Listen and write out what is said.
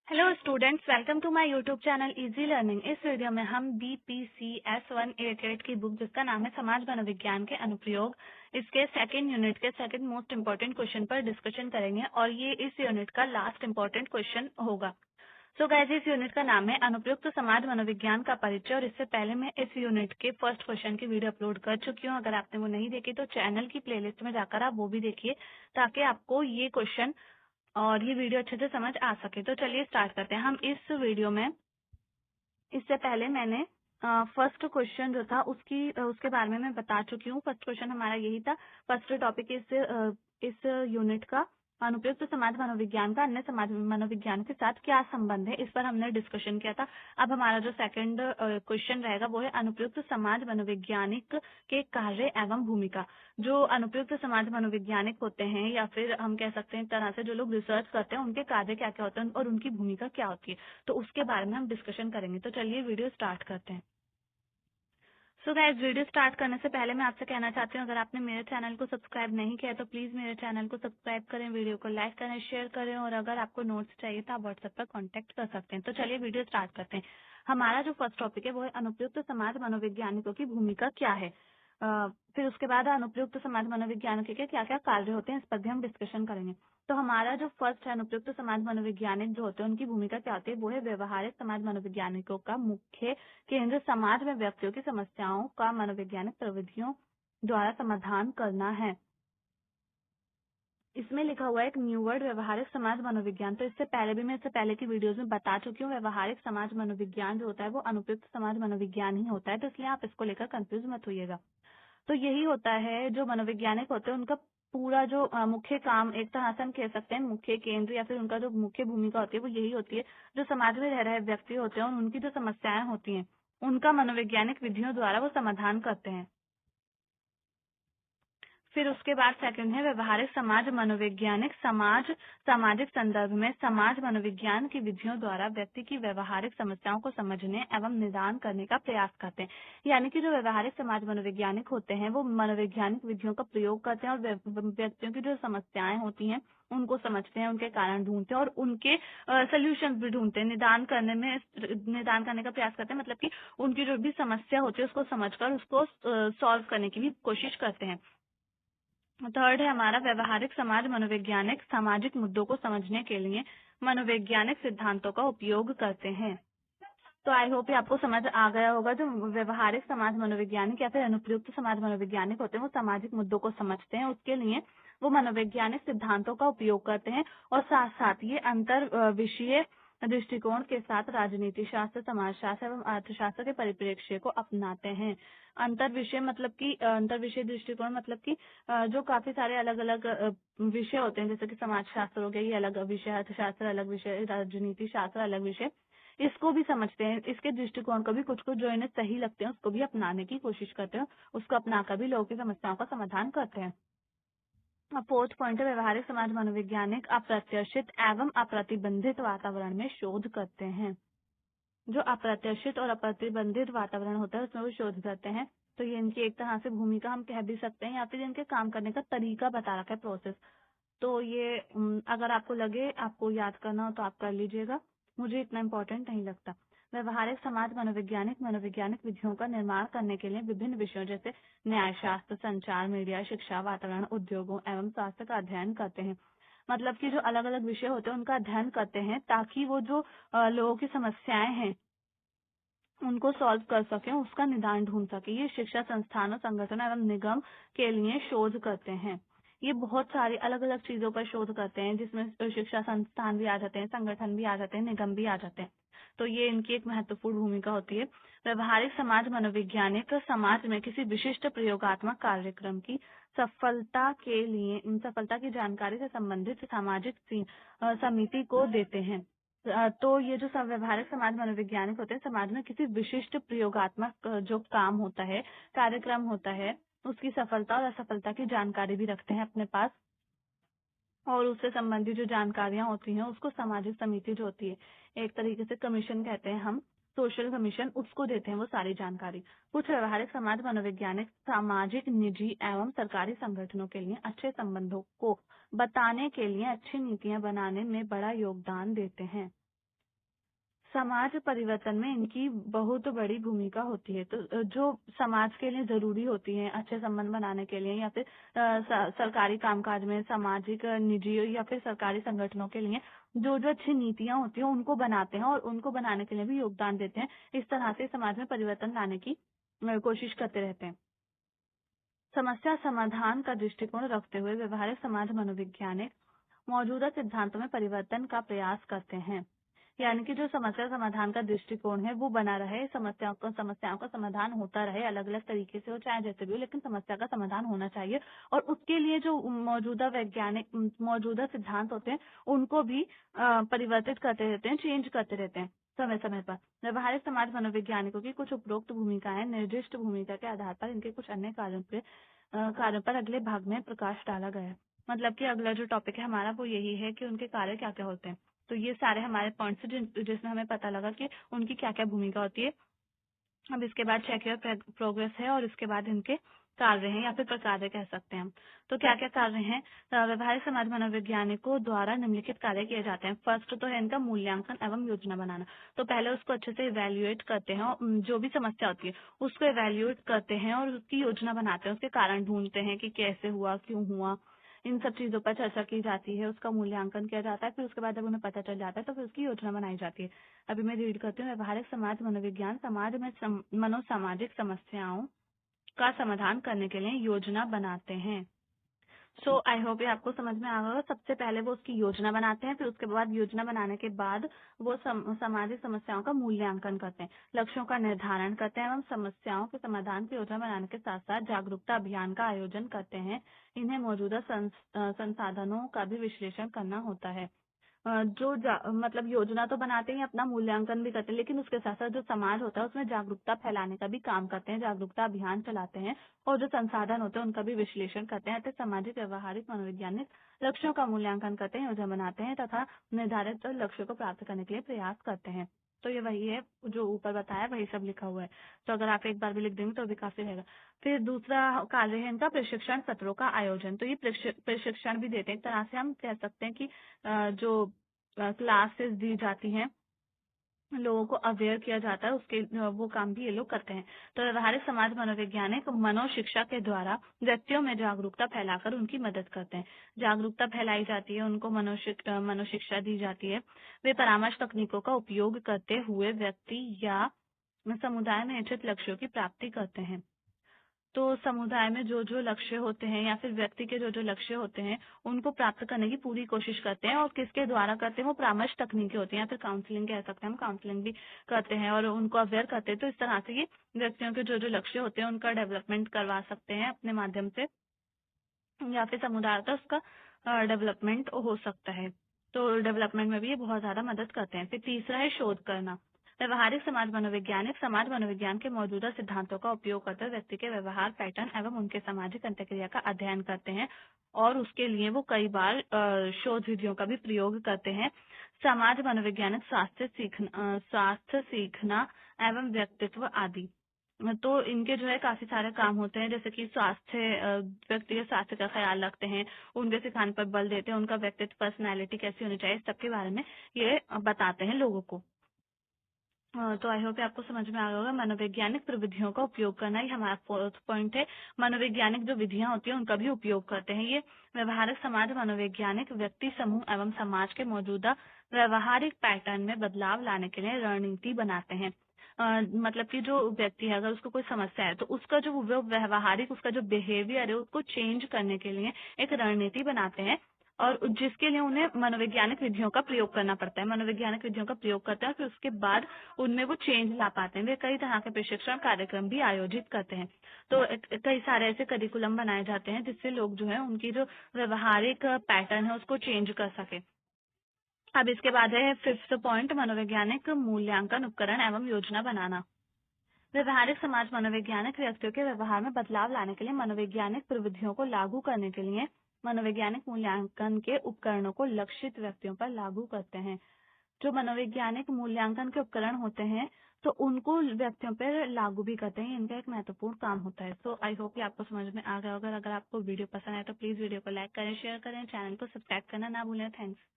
Hello students, welcome to my YouTube channel easy learning. इस video में हम BPC S188 की बुक जिसका नाम है समाज मनोविज्ञान के अनुप्रयोग, इसके सेकंड यूनिट के सेकंड मोस्ट इम्पोर्टेंट क्वेश्चन पर डिस्कशन करेंगे और ये इस यूनिट का लास्ट इम्पोर्टेंट क्वेश्चन होगा। सो गाइस, इस यूनिट का नाम है अनुप्रयुक्त समाज मनोविज्ञान का परिचय और इससे पहले मैं इस यूनिट के फर्स्ट क्वेश्चन की वीडियो अपलोड कर चुकी हूँ। अगर आपने वो नहीं देखी तो चैनल की प्लेलिस्ट में जाकर आप वो भी देखिए ताकि आपको ये क्वेश्चन और ये वीडियो अच्छे से समझ आ सके। तो चलिए स्टार्ट करते हैं। हम इस वीडियो में इससे पहले मैंने फर्स्ट क्वेश्चन जो था उसके बारे में मैं बता चुकी हूँ। फर्स्ट क्वेश्चन हमारा यही था। फर्स्ट टॉपिक इस यूनिट का अनुप्रयुक्त समाज मनोविज्ञान का अन्य समाज मनोविज्ञान के साथ क्या संबंध है, इस पर हमने डिस्कशन किया था। अब हमारा जो सेकंड क्वेश्चन रहेगा वो है अनुप्रयुक्त समाज मनोवैज्ञानिक के कार्य एवं भूमिका। जो अनुप्रयुक्त समाज मनोवैज्ञानिक होते हैं या फिर हम कह सकते हैं एक तरह से जो लोग रिसर्च करते हैं उनके कार्य क्या क्या होते हैं और उनकी भूमिका क्या होती है, तो उसके बारे में हम डिस्कशन करेंगे। तो चलिए वीडियो स्टार्ट करते हैं। सो गाइस, वीडियो स्टार्ट करने से पहले मैं आपसे कहना चाहती हूँ, अगर आपने मेरे चैनल को सब्सक्राइब नहीं किया तो प्लीज मेरे चैनल को सब्सक्राइब करें, वीडियो को लाइक करें, शेयर करें और अगर आपको नोट्स चाहिए तो आप व्हाट्सएप पर कॉन्टेक्ट कर सकते हैं। तो चलिए वीडियो स्टार्ट करते हैं। हमारा जो फर्स्ट टॉपिक है वो है अनुप्रयुक्त समाज मनोवैज्ञानिकों की भूमिका क्या है। फिर उसके बाद अनुप्रयुक्त समाज मनोवैज्ञानिकों के क्या क्या कार्य होते हैं, इस पर भी हम डिस्कशन करेंगे। तो हमारा जो फर्स्ट है अनुप्रयुक्त समाज मनोवैज्ञानिक जो होते हैं उनकी भूमिका क्या होती है, वो है व्यवहारिक समाज मनोवैज्ञानिकों का मुख्य केंद्र समाज में व्यक्तियों की समस्याओं का मनोवैज्ञानिक प्रविधियों द्वारा समाधान करना है। इसमें लिखा हुआ है एक न्यू वर्ड व्यवहारिक समाज मनोविज्ञान। तो इससे पहले भी मैं इससे पहले की वीडियोस में बता चुकी हूँ, व्यवहारिक समाज मनोविज्ञान जो होता है वो अनुपयुक्त समाज मनोविज्ञान ही होता है, तो इसलिए आप इसको लेकर कंफ्यूज मत होइएगा। तो यही होता है जो मनोवैज्ञानिक होते हैं उनका पूरा जो मुख्य काम, एक तरह से हम कह सकते हैं मुख्य केंद्र या फिर उनका जो मुख्य भूमिका होती है वो यही होती है, जो समाज में रह रहे व्यक्ति होते हैं और उनकी जो समस्याएं होती हैं उनका मनोवैज्ञानिक विधियों द्वारा वो समाधान करते हैं। फिर उसके बाद सेकंड है व्यवहारिक समाज मनोवैज्ञानिक सामाजिक संदर्भ में समाज मनोविज्ञान की विधियों द्वारा व्यक्ति की व्यवहारिक समस्याओं को समझने एवं निदान करने का प्रयास करते हैं। यानी कि जो व्यवहारिक समाज मनोवैज्ञानिक होते हैं वो मनोवैज्ञानिक विधियों का प्रयोग करते हैं और व्यक्तियों की जो समस्याएं होती हैं उनको समझते हैं, उनके कारण ढूंढते हैं और उनके सोल्यूशन भी ढूंढते हैं। निदान करने का प्रयास करते हैं, मतलब कि उनकी जो भी समस्या होती है उसको समझकर उसको सॉल्व करने की भी कोशिश करते हैं। थर्ड है हमारा व्यवहारिक समाज मनोवैज्ञानिक सामाजिक मुद्दों को समझने के लिए मनोवैज्ञानिक सिद्धांतों का उपयोग करते हैं। तो आई होप ये आपको समझ आ गया होगा। जो व्यवहारिक समाज मनोवैज्ञानिक या फिर अनुप्रयुक्त समाज मनोवैज्ञानिक होते हैं वो सामाजिक मुद्दों को समझते हैं, उसके लिए वो मनोवैज्ञानिक सिद्धांतों का उपयोग करते हैं और साथ साथ ये अंतर विषय दृष्टिकोण के साथ राजनीति शास्त्र, समाजशास्त्र एवं अर्थशास्त्र के परिप्रेक्ष्य को अपनाते हैं। अंतर विषय दृष्टिकोण मतलब कि जो काफी सारे अलग अलग विषय होते हैं, जैसे कि समाजशास्त्र हो गया, ये अलग विषय, अर्थशास्त्र अलग विषय, राजनीति शास्त्र अलग विषय, इसको भी समझते हैं, इसके दृष्टिकोण को भी, कुछ कुछ जो इन्हें सही लगते हैं उसको भी अपनाने की कोशिश करते हैं, उसको अपनाकर भी लोगों की समस्याओं का समाधान करते हैं। फोर्थ पॉइंट है व्यवहारिक समाज मनोवैज्ञानिक अप्रत्याशित एवं अप्रतिबंधित वातावरण में शोध करते हैं। जो अप्रत्याशित और अप्रतिबंधित वातावरण होता है उसमें वो शोध करते हैं। तो ये इनकी एक तरह से भूमिका हम कह भी सकते हैं या फिर इनके काम करने का तरीका बता रखा है, प्रोसेस। तो ये अगर आपको लगे आपको याद करना हो तो आप कर लीजिएगा, मुझे इतना इम्पोर्टेंट नहीं लगता। व्यवहारिक समाज मनोवैज्ञानिक विधियों का निर्माण करने के लिए विभिन्न विषयों जैसे न्यायशास्त्र, संचार, मीडिया, शिक्षा, वातावरण, उद्योगों एवं स्वास्थ्य का अध्ययन करते हैं। मतलब कि जो अलग अलग विषय होते हैं उनका अध्ययन करते हैं ताकि वो जो लोगों की समस्याएं हैं उनको सॉल्व कर सके, उसका निदान ढूंढ सके। ये शिक्षा संस्थानों, संगठनों एवं निगम के लिए शोध करते हैं। ये बहुत सारी अलग अलग चीजों पर शोध करते हैं जिसमें शिक्षा संस्थान भी आ जाते हैं, संगठन भी आ जाते हैं, निगम भी आ जाते हैं। तो ये इनकी एक महत्वपूर्ण भूमिका होती है। व्यवहारिक समाज मनोवैज्ञानिक समाज में किसी विशिष्ट प्रयोगात्मक कार्यक्रम की सफलता की जानकारी से संबंधित सामाजिक समिति को देते हैं। तो ये जो व्यवहारिक समाज मनोवैज्ञानिक होते हैं समाज में किसी विशिष्ट प्रयोगात्मक जो काम होता है, कार्यक्रम होता है, उसकी सफलता और असफलता की जानकारी भी रखते हैं अपने पास और उससे संबंधित जो जानकारियां होती हैं उसको सामाजिक समिति जो होती है, एक तरीके से कमीशन कहते हैं हम, सोशल कमीशन, उसको देते हैं वो सारी जानकारी। कुछ व्यवहारिक समाज मनोवैज्ञानिक सामाजिक, निजी एवं सरकारी संगठनों के लिए अच्छे संबंधों को बताने के लिए अच्छी नीतियां बनाने में बड़ा योगदान देते हैं। समाज परिवर्तन में इनकी बहुत बड़ी भूमिका होती है। तो जो समाज के लिए ज़रूरी होती हैं अच्छे संबंध बनाने के लिए या फिर सरकारी कामकाज में सामाजिक निजी या फिर सरकारी संगठनों के लिए जो अच्छी नीतियां होती हैं उनको बनाते हैं और उनको बनाने के लिए भी योगदान देते हैं। इस तरह से समाज में परिवर्तन लाने की कोशिश करते रहते हैं। समस्या समाधान का दृष्टिकोण रखते हुए व्यवहारिक समाज मनोवैज्ञानिक मौजूदा सिद्धांतों में परिवर्तन का प्रयास करते हैं। यानी कि जो समस्या समाधान का दृष्टिकोण है वो बना रहे, समस्याओं का समाधान होता रहे, अलग अलग तरीके से हो चाहे जैसे भी हो, लेकिन समस्या का समाधान होना चाहिए। और उसके लिए जो मौजूदा सिद्धांत होते हैं उनको भी परिवर्तित करते रहते हैं, चेंज करते रहते हैं समय समय पर। व्यवहारिक समाज मनोवैज्ञानिकों की कुछ उपरोक्त भूमिकाएं निर्दिष्ट भूमिका के आधार पर इनके कुछ अन्य कार्यों पर अगले भाग में प्रकाश डाला गया है। मतलब कि अगला जो टॉपिक है हमारा वो यही है कि उनके कार्य क्या क्या होते हैं। तो ये सारे हमारे पॉइंट्स जिसमें हमें पता लगा कि उनकी क्या क्या भूमिका होती है। अब इसके बाद चेक योर प्रोग्रेस है और इसके बाद इनके कार्य हैं या फिर प्रकार्य कह सकते हैं हम। तो क्या क्या कार्य हैं? व्यवहारिक समाज मनोवैज्ञानिकों द्वारा निम्नलिखित कार्य किए जाते हैं। फर्स्ट तो है इनका मूल्यांकन एवं योजना बनाना। तो पहले उसको अच्छे से इवेल्युएट करते हैं और जो भी समस्या होती है उसको इवेल्युएट करते हैं और उसकी योजना बनाते हैं, उसके कारण ढूंढते हैं कि कैसे हुआ, क्यों हुआ, इन सब चीजों पर चर्चा की जाती है, उसका मूल्यांकन किया जाता है। फिर उसके बाद जब उन्हें पता चल जाता है तो फिर उसकी योजना बनाई जाती है। अभी मैं रीड करती हूँ। व्यवहारिक समाज मनोविज्ञान समाज में मनोसामाजिक समस्याओं का समाधान करने के लिए योजना बनाते हैं। सो आई होप ये आपको समझ में आ गया होगा। सबसे पहले वो उसकी योजना बनाते हैं, फिर उसके बाद योजना बनाने के बाद वो सामाजिक समस्याओं का मूल्यांकन करते हैं, लक्ष्यों का निर्धारण करते हैं एवं समस्याओं के समाधान की योजना बनाने के साथ साथ जागरूकता अभियान का आयोजन करते हैं। इन्हें मौजूदा संसाधनों का भी विश्लेषण करना होता है। मतलब योजना तो बनाते ही अपना मूल्यांकन भी करते हैं, लेकिन उसके साथ साथ जो समाज होता है उसमें जागरूकता फैलाने का भी काम करते हैं, जागरूकता अभियान चलाते हैं और जो संसाधन होते हैं उनका भी विश्लेषण करते हैं। सामाजिक व्यवहारिक मनोवैज्ञानिक लक्ष्यों का मूल्यांकन करते हैं, योजना बनाते हैं तथा निर्धारित लक्ष्यों को प्राप्त करने के लिए प्रयास करते हैं। तो ये वही है जो ऊपर बताया, वही सब लिखा हुआ है। तो अगर आप एक बार भी लिख देंगे तो भी काफी रहेगा। फिर दूसरा कार्य है इनका प्रशिक्षण सत्रों का आयोजन। तो ये प्रशिक्षण भी देते हैं। एक तरह से हम कह सकते हैं कि जो क्लासेस दी जाती हैं, लोगों को अवेयर किया जाता है, उसके वो काम भी ये लोग करते हैं। तो व्यवहारिक समाज मनोवैज्ञानिक मनोशिक्षा के द्वारा व्यक्तियों में जागरूकता फैलाकर उनकी मदद करते हैं। जागरूकता फैलाई जाती है, उनको मनोशिक्षा दी जाती है। वे परामर्श तकनीकों का उपयोग करते हुए व्यक्ति या समुदाय में इच्छित लक्ष्यों की प्राप्ति करते हैं। तो समुदाय में जो जो लक्ष्य होते हैं या फिर व्यक्ति के जो जो लक्ष्य होते हैं उनको प्राप्त करने की पूरी कोशिश करते हैं। और किसके द्वारा करते हैं? वो परामर्श तकनीकें होती हैं या फिर काउंसलिंग कह सकते हैं, हम काउंसलिंग भी करते हैं और उनको अवेयर करते हैं। तो इस तरह से ये व्यक्तियों के जो जो लक्ष्य होते हैं उनका डेवलपमेंट करवा सकते हैं अपने माध्यम से, या फिर समुदाय का उसका डेवलपमेंट हो सकता है। तो डेवलपमेंट में भी ये बहुत ज्यादा मदद करते हैं। फिर तीसरा है शोध करना। व्यवहारिक समाज मनोवैज्ञानिक समाज मनोविज्ञान के मौजूदा सिद्धांतों का उपयोग करते हुए व्यक्ति के व्यवहार पैटर्न एवं उनके सामाजिक अंतःक्रिया का अध्ययन करते हैं और उसके लिए वो कई बार शोध विधियों का भी प्रयोग करते हैं। समाज मनोवैज्ञानिक स्वास्थ्य सीखना एवं व्यक्तित्व आदि। तो इनके जो है काफी सारे काम होते हैं, जैसे कि व्यक्ति के स्वास्थ्य का ख्याल रखते हैं, उनके सिखाने पर बल देते हैं, उनका व्यक्तित्व पर्सनैलिटी कैसी होनी चाहिए, इस सब के बारे में ये बताते हैं लोगों को। तो आई होप आपको समझ में आ गया होगा। मनोवैज्ञानिक प्रविधियों का उपयोग करना ही हमारा फोर्थ पॉइंट है। मनोवैज्ञानिक जो विधियां होती हैं उनका भी उपयोग करते हैं। ये व्यवहारिक समाज मनोवैज्ञानिक व्यक्ति समूह एवं समाज के मौजूदा व्यवहारिक पैटर्न में बदलाव लाने के लिए रणनीति बनाते हैं। मतलब कि जो व्यक्ति है अगर उसको कोई समस्या है तो उसका जो व्यवहारिक उसका जो बिहेवियर है उसको चेंज करने के लिए एक रणनीति बनाते हैं और जिसके लिए उन्हें मनोवैज्ञानिक विधियों का प्रयोग करना पड़ता है। मनोवैज्ञानिक विधियों का प्रयोग करते हैं फिर उसके बाद उनमें वो चेंज ला पाते हैं। वे कई तरह के प्रशिक्षण कार्यक्रम भी आयोजित करते हैं। तो कई सारे ऐसे करिकुलम बनाए जाते हैं जिससे लोग जो है उनकी जो व्यवहारिक पैटर्न है उसको चेंज कर सके। अब इसके बाद है फिफ्थ पॉइंट, मनोवैज्ञानिक मूल्यांकन उपकरण एवं योजना बनाना। व्यवहारिक समाज मनोवैज्ञानिक व्यक्तियों के व्यवहार में बदलाव लाने के लिए मनोवैज्ञानिक प्रविधियों को लागू करने के लिए मनोवैज्ञानिक मूल्यांकन के उपकरणों को लक्षित व्यक्तियों पर लागू करते हैं। जो मनोवैज्ञानिक मूल्यांकन के उपकरण होते हैं तो उनको व्यक्तियों पर लागू भी करते हैं। इनका एक महत्वपूर्ण काम होता है। तो आई होप कि आपको समझ में आ गया होगा। अगर आपको वीडियो पसंद आए तो प्लीज वीडियो को लाइक करें, शेयर करें, चैनल को सब्सक्राइब करना ना भूलें। थैंक्स।